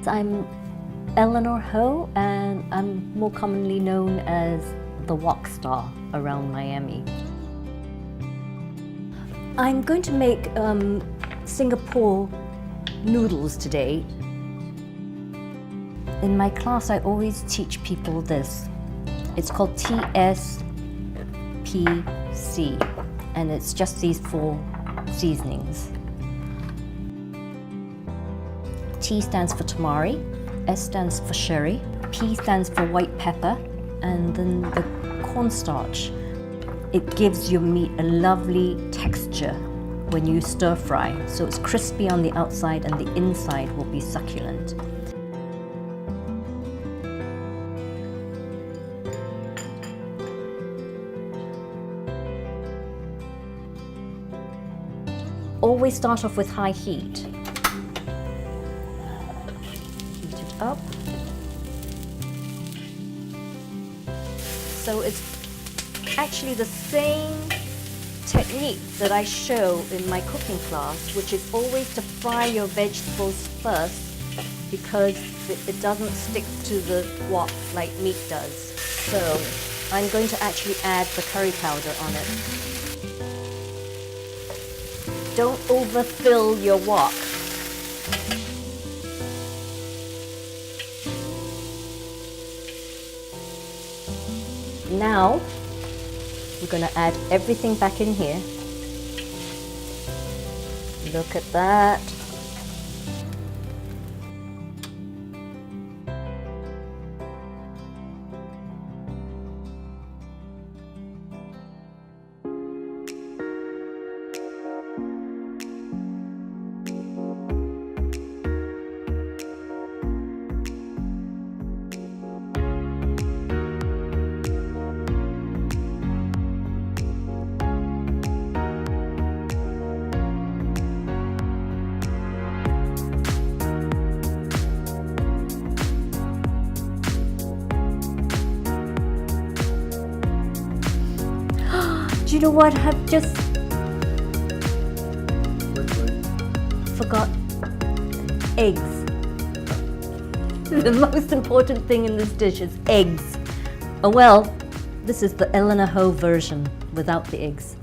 I'm Eleanor Ho, and I'm more commonly known as the Wok Star around Miami. I'm going to make Singapore noodles today. In my class, I always teach people this. It's called TSPC, and it's just these 4 seasonings. T stands for tamari, S stands for sherry, P stands for white pepper, and then the cornstarch. It gives your meat a lovely texture when you stir fry, so it's crispy on the outside and the inside will be succulent. Always start off with high heat. Heat it up. So it's actually the same technique that I show in my cooking class, which is always to fry your vegetables first because it doesn't stick to the wok like meat does. So I'm going to actually add the curry powder on it. Don't overfill your wok. Now, we're going to add everything back in here. Look at that. Do you know what? I've just forgot eggs. The most important thing in this dish is eggs. Oh well, this is the Eleanor Ho version without the eggs.